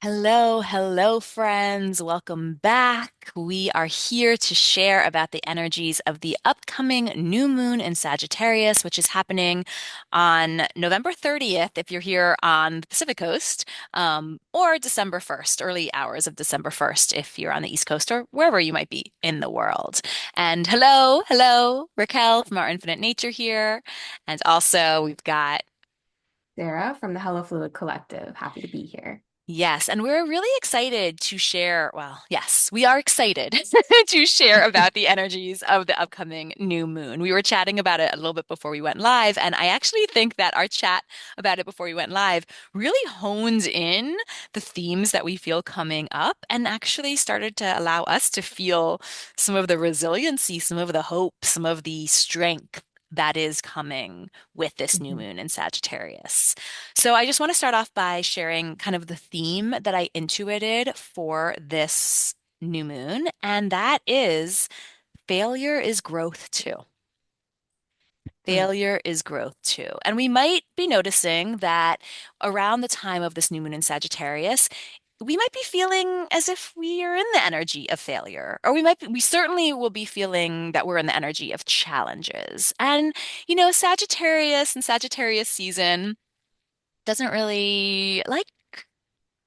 Hello, hello, friends. Welcome back. We are here to share about the energies of the upcoming new moon in Sagittarius, which is happening on November 30th if you're here on the Pacific Coast, or December 1st, early hours of December 1st if you're on the East Coast or wherever you might be in the world. And hello, hello, Raquel from Our Infinite Nature here. And also we've got Sarah from the Hello Fluid Collective. Happy to be here. Yes, and we're really excited to share. Well, yes, we are excited to share about the energies of the upcoming new moon. We were chatting about it a little bit before we went live, and I actually think that our chat about it before we went live really honed in the themes that we feel coming up and actually started to allow us to feel some of the resiliency, some of the hope, some of the strength that is coming with this new Mhm. moon in Sagittarius. So I just want to start off by sharing kind of the theme that I intuited for this new moon, and that is failure is growth too. Mm. Failure is growth too. And we might be noticing that around the time of this new moon in Sagittarius, we might be feeling as if we are in the energy of failure, or we certainly will be feeling that we're in the energy of challenges. And, Sagittarius and Sagittarius season doesn't really like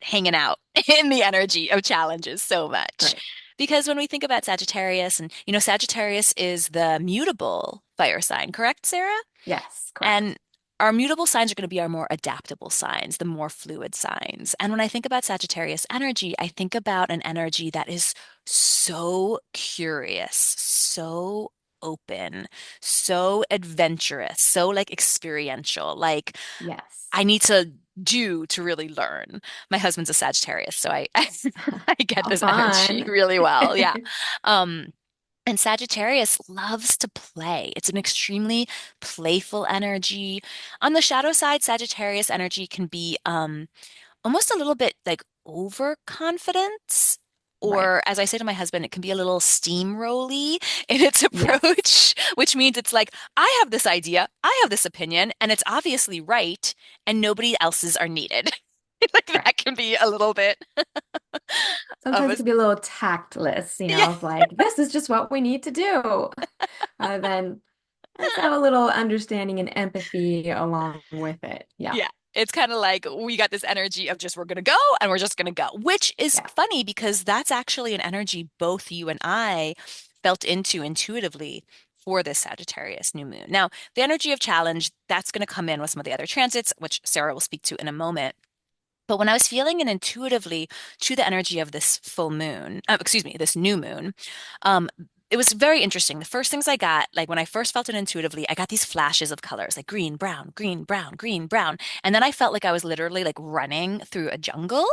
hanging out in the energy of challenges so much. Right. Because when we think about Sagittarius, and Sagittarius is the mutable fire sign, correct, Sarah? Yes, correct. And our mutable signs are going to be our more adaptable signs, the more fluid signs. And when I think about Sagittarius energy, I think about an energy that is so curious, so open, so adventurous, so like experiential. Like Yes. I need to do to really learn. My husband's a Sagittarius, so I I get How this energy fun. really well. Yeah. Um, and Sagittarius loves to play. It's an extremely playful energy. On the shadow side, Sagittarius energy can be almost a little bit like overconfident. Right. Or, as I say to my husband, it can be a little steamrolly in its Yes. approach, which means it's like, I have this idea, I have this opinion, and it's obviously right, and nobody else's are needed. Like Right. that can be a little bit of Sometimes a, it can be a little tactless, yeah, of like, this is just what we need to do. Rather than let's have a little understanding and empathy along with it. Yeah. yeah. It's kind of like we got this energy of just we're gonna go and we're just gonna go, which is Yeah. funny because that's actually an energy both you and I felt into intuitively for this Sagittarius new moon. Now, the energy of challenge, that's going to come in with some of the other transits, which Sarah will speak to in a moment. But when I was feeling it intuitively to the energy of this full moon, excuse me, this new moon, um, it was very interesting. The first things I got, like when I first felt it intuitively, I got these flashes of colors, like green, brown, green, brown, green, brown. And then I felt like I was literally like running through a jungle,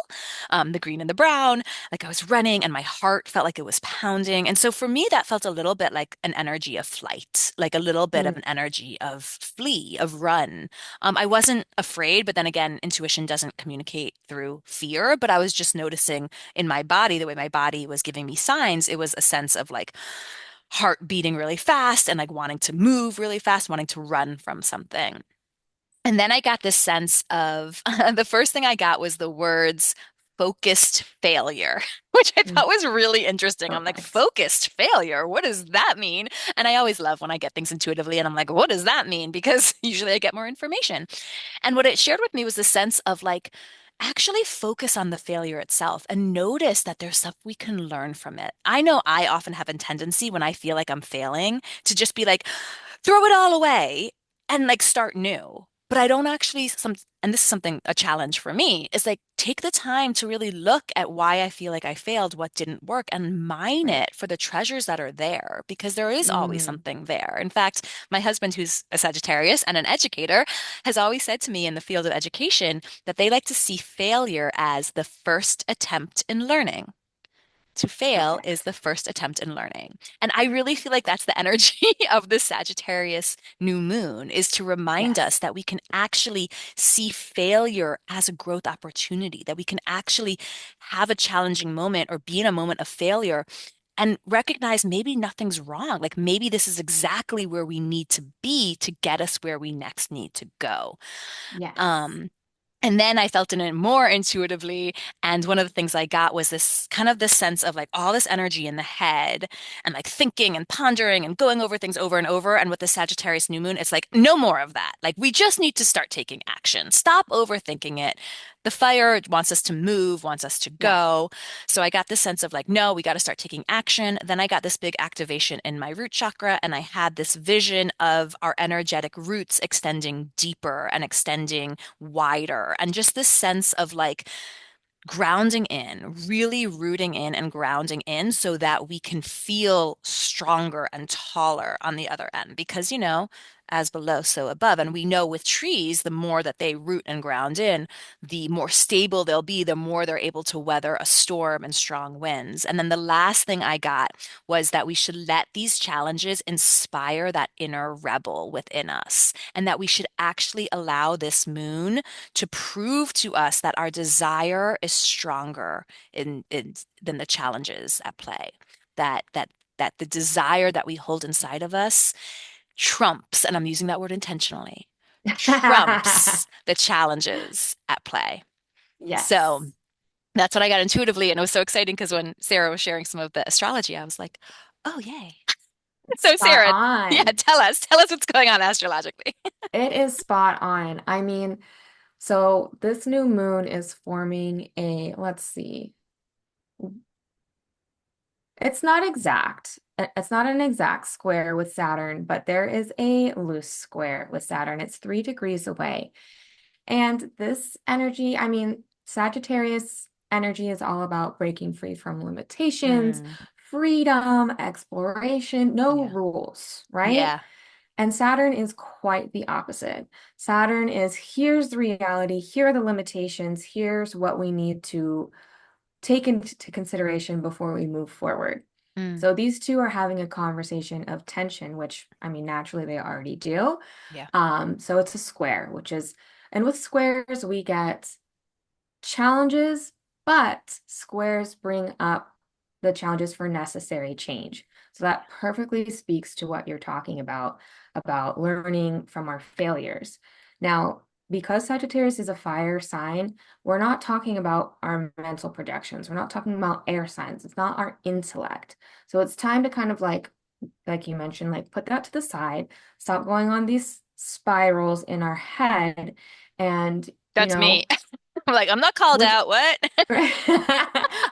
the green and the brown, like I was running and my heart felt like it was pounding. And so for me, that felt a little bit like an energy of flight, like a little bit of Mm. an energy of flee, of run. I wasn't afraid, but then again, intuition doesn't communicate through fear. But I was just noticing in my body, the way my body was giving me signs, it was a sense of like heart beating really fast and like wanting to move really fast, wanting to run from something. And then I got this sense of the first thing I got was the words focused failure, which I thought Mm. was really interesting. I'm like, Perfect. focused failure? What does that mean? And I always love when I get things intuitively and I'm like, what does that mean? Because usually I get more information. And what it shared with me was the sense of like, actually focus on the failure itself and notice that there's stuff we can learn from it. I know I often have a tendency when I feel like I'm failing to just be like, throw it all away and like start new. But I don't actually and this is something a challenge for me is like take the time to really look at why I feel like I failed, what didn't work, and mine Right. it for the treasures that are there because there is always Mm. something there. In fact, my husband, who's a Sagittarius and an educator, has always said to me in the field of education that they like to see failure as the first attempt in learning. To fail is Perfect. the first attempt in learning. And I really feel like that's the energy of the Sagittarius new moon is to remind us Yes. that we can actually see failure as a growth opportunity, that we can actually have a challenging moment or be in a moment of failure and recognize maybe nothing's wrong. Like maybe this is exactly where we need to be to get us where we next need to go. Yes. Um, And then I felt in it more intuitively. And one of the things I got was this kind of this sense of like all this energy in the head and like thinking and pondering and going over things over and over. And with the Sagittarius new moon, it's like no more of that. Like we just need to start taking action. Stop overthinking it. The fire wants us to move, wants us to Yes. go. So I got this sense of like, no, we got to start taking action. Then I got this big activation in my root chakra, and I had this vision of our energetic roots extending deeper and extending wider, and just this sense of like grounding in, really rooting in and grounding in so that we can feel stronger and taller on the other end. Because, as below, so above. And we know with trees, the more that they root and ground in, the more stable they'll be, the more they're able to weather a storm and strong winds. And then the last thing I got was that we should let these challenges inspire that inner rebel within us, and that we should actually allow this moon to prove to us that our desire is stronger than the challenges at play. That the desire that we hold inside of us trumps, and I'm using that word intentionally, trumps the challenges at play. So Yes. that's what I got intuitively. And it was so exciting because when Sarah was sharing some of the astrology, I was like, oh, yay. So, Spot Sarah, yeah, on. tell us what's going on astrologically. It is spot on. I mean, so this new moon is forming a, let's see, it's not exact. It's not an exact square with Saturn, but there is a loose square with Saturn. It's 3 degrees away. And this energy, I mean, Sagittarius energy is all about breaking free from limitations, Mm, freedom, exploration, no yeah. rules, right? Yeah. And Saturn is quite the opposite. Saturn is here's the reality, here are the limitations, here's what we need to take into consideration before we move forward. Mm, So these two are having a conversation of tension, which I mean, naturally they already do. yeah. So it's a square, which is, and with squares, we get challenges, but squares bring up the challenges for necessary change. So that perfectly speaks to what you're talking about learning from our failures. Now, because Sagittarius is a fire sign, we're not talking about our mental projections. We're not talking about air signs. It's not our intellect. So it's time to kind of like you mentioned, like put that to the side, stop going on these spirals in our head, and That's me. I'm like, I'm not called which out. What?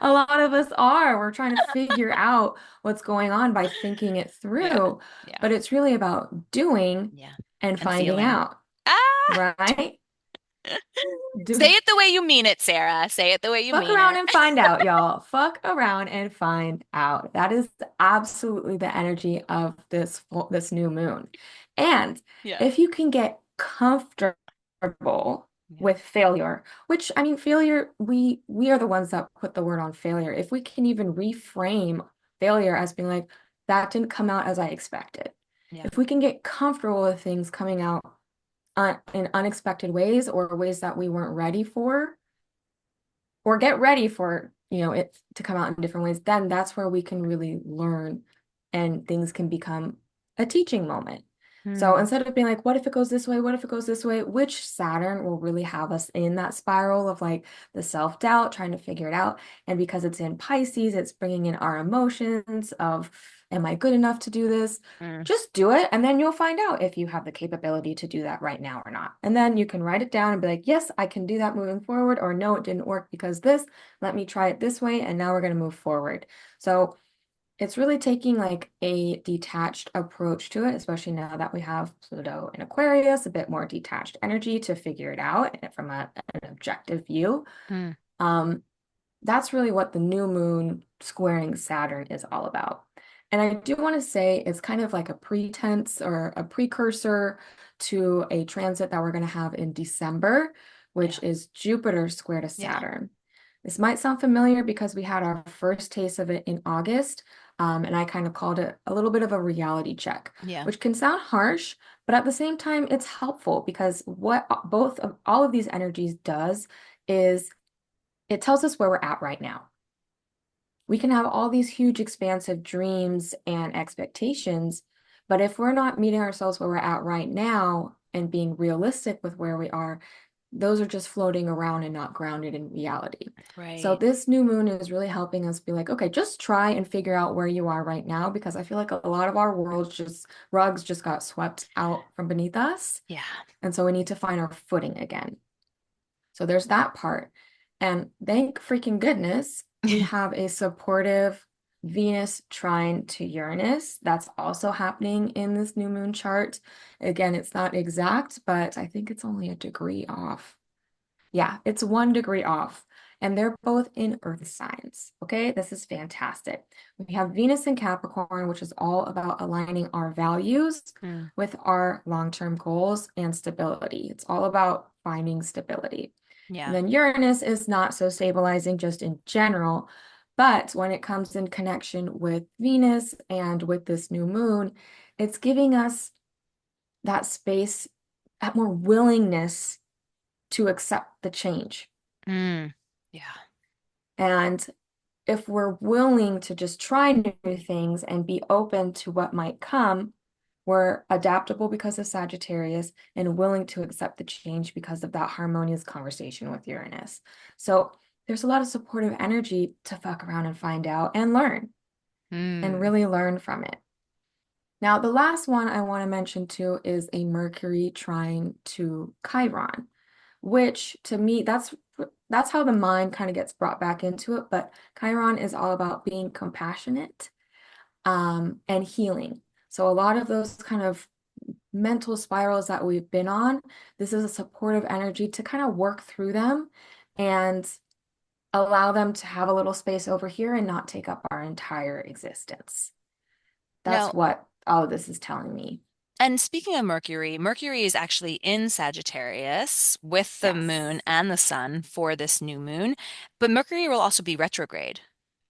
a lot of us are. We're trying to figure out what's going on by thinking it Yeah. through, Yeah. but it's really about doing Yeah. and And finding feeling. out, Ah, right? say Do it the way you mean it, Sarah. Say it the way you fuck mean around it. and find out, y'all. Fuck around and find out. That is absolutely the energy of this new moon. And Yeah. if you can get comfortable Yeah. with failure, which I mean, failure, we are the ones that put the word on failure. If we can even reframe failure as being like, that didn't come out as I expected. Yeah. If we can get comfortable with things coming out in unexpected ways or ways that we weren't ready for, or get ready for, it to come out in different ways, then that's where we can really learn and things can become a teaching moment. So Hmm. instead of being like, what if it goes this way? What if it goes this way? Which Saturn will really have us in that spiral of like the self-doubt, trying to figure it out. And because it's in Pisces, it's bringing in our emotions of, am I good enough to do this? Mm. Just do it, and then you'll find out if you have the capability to do that right now or not. And then you can write it down and be like, yes, I can do that moving forward, or no, it didn't work because this, let me try it this way, and now we're going to move forward. So it's really taking like a detached approach to it, especially now that we have Pluto in Aquarius, a bit more detached energy to figure it out from an objective view. Mm. Um, that's really what the new moon squaring Saturn is all about. And I do want to say it's kind of like a pretense or a precursor to a transit that we're going to have in December, Yeah. which is Jupiter square to Yeah. Saturn. This might sound familiar because we had our first taste of it in August, and I kind of called it a little bit of a reality check, Yeah. which can sound harsh, but at the same time, it's helpful because what both of all of these energies does is it tells us where we're at right now. We can have all these huge, expansive dreams and expectations, but if we're not meeting ourselves where we're at right now and being realistic with where we are, those are just floating around and not grounded in reality. So Right. this new moon is really helping us be like, okay, just try and figure out where you are right now, because I feel like a lot of our world just rugs just got swept out from beneath us. Yeah. And so we need to find our footing again. So there's that part. And thank freaking goodness we have a supportive Venus trine to Uranus. That's also happening in this new moon chart. Again, it's not exact, but I think it's only a degree off. Yeah, it's 1 degree off. And they're both in earth signs. Okay, this is fantastic. We have Venus in Capricorn, which is all about aligning our values Mm, with our long-term goals and stability. It's all about finding stability. And yeah. then Uranus is not so stabilizing just in general, but when it comes in connection with Venus and with this new moon, it's giving us that space, that more willingness to accept the change. Mm, yeah. And if we're willing to just try new things and be open to what might come, we're adaptable because of Sagittarius and willing to accept the change because of that harmonious conversation with Uranus. So there's a lot of supportive energy to fuck around and find out and learn and Mm. really learn from it. Now, the last one I want to mention too is a Mercury trine to Chiron, which to me, that's how the mind kind of gets brought back into it. But Chiron is all about being compassionate, and healing. So a lot of those kind of mental spirals that we've been on, this is a supportive energy to kind of work through them and allow them to have a little space over here and not take up our entire existence. That's Now, what all of this is telling me. and speaking of Mercury, Mercury is actually in Sagittarius with the moon Yes. and the sun for this new moon, but Mercury will also be retrograde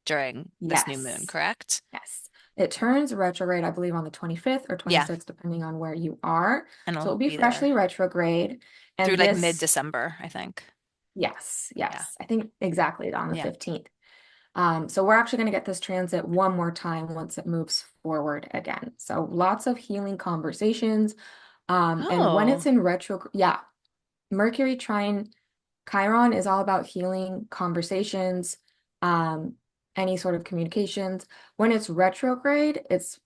during this new moon, Yes. correct? Yes. It turns retrograde, I believe, on the 25th or Yeah, 26th, depending on where you are. and So it'll it'll be be there freshly retrograde. through And like this, mid-December, I think. yes, Yeah, yes, I think exactly on the yeah. 15th. So we're actually going to get this transit one more time once it moves forward again. So lots of healing conversations. And when it's Oh, in retro, yeah, Mercury trine Chiron is all about healing conversations, um, any sort of communications. When it's retrograde, it's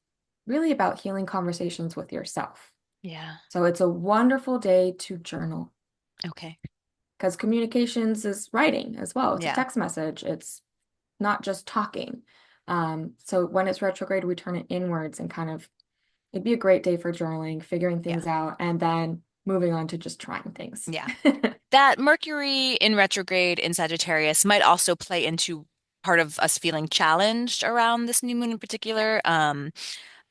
really about healing conversations with yourself. yeah. So it's a wonderful day to journal Okay. because communications is writing as well. It's a Yeah, text message. It's not just talking. So when it's retrograde, we turn it inwards and kind of, it'd be a great day for journaling, figuring yeah, things out, and then moving on to just trying things. yeah. That Mercury in retrograde in Sagittarius might also play into part of us feeling challenged around this new moon in particular.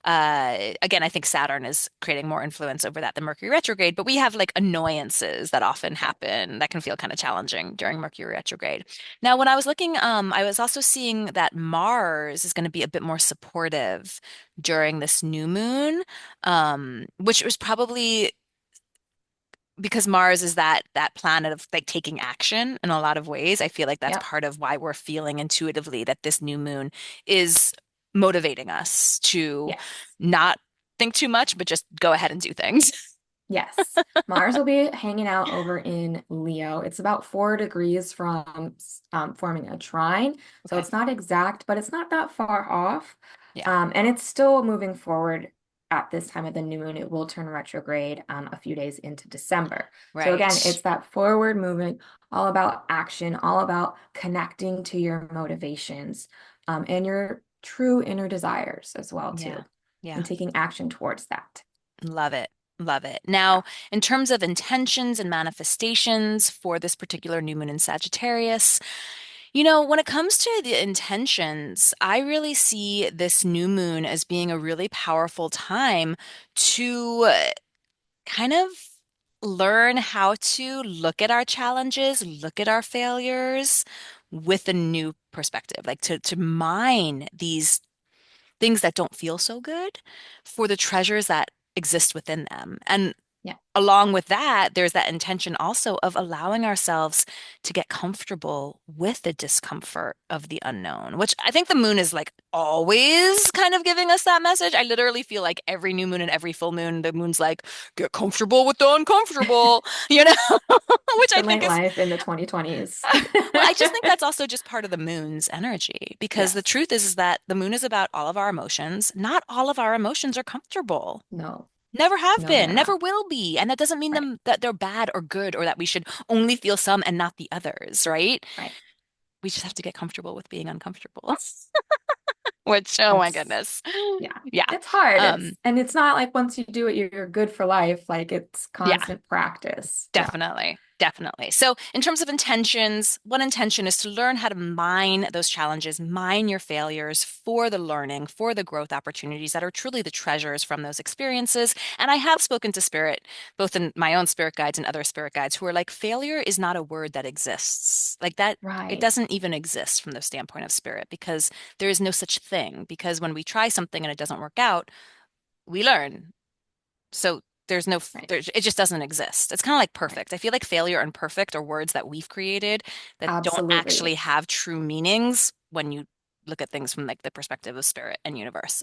Again, I think Saturn is creating more influence over that than Mercury retrograde, but we have like annoyances that often Yeah. happen that can feel kind of challenging during Mercury retrograde. Now, when I was looking, I was also seeing that Mars is going to be a bit more supportive during this new moon, which was probably because Mars is that planet of like taking action in a lot of ways. I feel like that's Yep. part of why we're feeling intuitively that this new moon is motivating us to Yes. not think too much, but just go ahead and do things. Yes. Mars will be hanging out over in Leo. It's about 4 degrees from forming a trine. So Okay. it's not exact, but it's not that far off. Yeah. And it's still moving forward at this time of the new moon. It will turn retrograde a few days into December. So again, Right. it's that forward movement, all about action, all about connecting to your motivations, and your true inner desires as well, Yeah. too, Yeah. and taking action towards that. Love it. Love it. Yeah. Now, in terms of intentions and manifestations for this particular new moon in Sagittarius, when it comes to the intentions, I really see this new moon as being a really powerful time to kind of learn how to look at our challenges, look at our failures with a new perspective, like to mine these things that don't feel so good for the treasures that exist within them. And Yeah. Along with that, there's that intention also of allowing ourselves to get comfortable with the discomfort of the unknown, which I think the moon is like always kind of giving us that message. I literally feel like every new moon and every full moon, the moon's like, get comfortable with the uncomfortable, you know, which I The think is, nightlife in the 2020s. well, I just think that's also just part of the moon's energy because the Yes. truth is that the moon is about all of our emotions. Not all of our emotions are comfortable. No, Never have no, they're been, never not. will be. And that doesn't mean Right. them that they're bad or good or that we should only feel some and not the others, right? Right. We just have to get comfortable with being uncomfortable. Which, oh my That's, goodness. yeah. Yeah. It's hard. Um, And it's not like once you do it, you're good for life. Like it's yeah. constant practice. Yeah. Definitely, definitely. So, in terms of intentions, one intention is to learn how to mine those challenges, mine your failures for the learning, for the growth opportunities that are truly the treasures from those experiences. And I have spoken to spirit, both in my own spirit guides and other spirit guides, who are like, failure is not a word that exists. Like that, it Right. doesn't even exist from the standpoint of spirit because there is no such thing. Because when we try something and it doesn't work out, we learn. So Right. it just doesn't exist. It's kind of like Right. perfect. I feel like failure and perfect are words that we've created that don't actually Absolutely. have true meanings when you look at things from like the perspective of spirit and universe.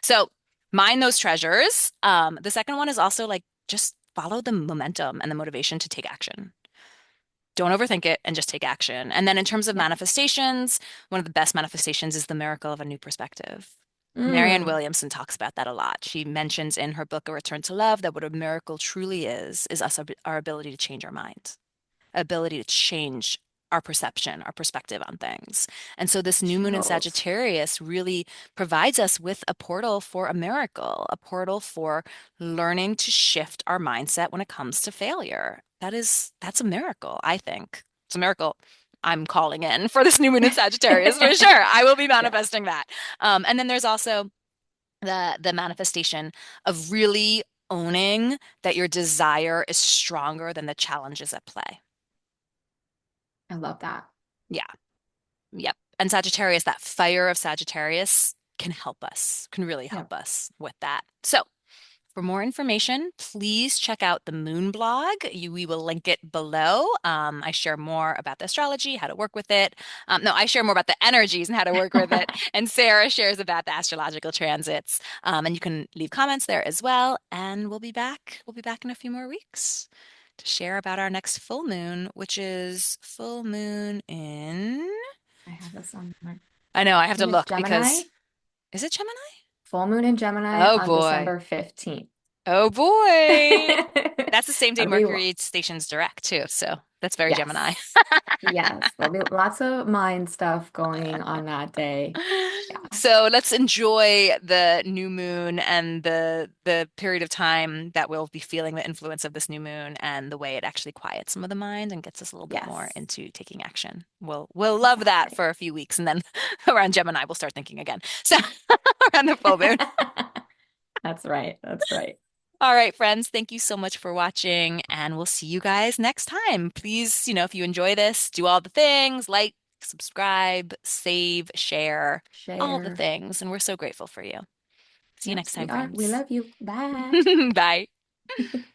So mine those treasures. The second one is also like just follow the momentum and the motivation to take action. Don't overthink it and just take action. And then in terms of Yeah. manifestations, one of the best manifestations is the miracle of a new perspective. Marianne Mm. Williamson talks about that a lot. She mentions in her book, A Return to Love, that what a miracle truly is us, our ability to change our mind, ability to change our perception, our perspective on things. And so this new moon in Chills. Sagittarius really provides us with a portal for a miracle, a portal for learning to shift our mindset when it comes to failure. That's a miracle, I think. It's a miracle I'm calling in for this new moon in Sagittarius for sure. I will be Yeah. manifesting that. And then there's also the manifestation of really owning that your desire is stronger than the challenges at play. I love that. Yeah. Yep. And Sagittarius, that fire of Sagittarius can help us, can really Yeah. help us with that. So, for more information, please check out the Moonblog. We will link it below. I share more about the astrology, how to work with it. No, I share more about the energies and how to work with it. And Sarah shares about the astrological transits. And you can leave comments there as well. And we'll be back. We'll be back in a few more weeks to share about our next full moon, which is full moon in. I have this on my, I I know I have to think it's look Gemini. because is it Gemini? Full moon in Gemini Oh on boy. December 15th. Oh boy. That's the same day That'll be, Mercury stations direct too. So that's very Gemini. yes. Yes. There'll be lots of mind stuff going on that day. Yeah. So let's enjoy the new moon and the period of time that we'll be feeling the influence of this new moon and the way it actually quiets some of the mind and gets us a little bit more Yes. into taking action. We'll love that Exactly. for a few weeks and then around Gemini we'll start thinking again. So around the full moon. That's right. That's right. All right, friends, thank you so much for watching, and we'll see you guys next time. Please, if you enjoy this, do all the things, like, subscribe, save, share, all the Share. things. And we're so grateful for you. See you next Yes, we time, are. We friends. love you. Bye. Bye.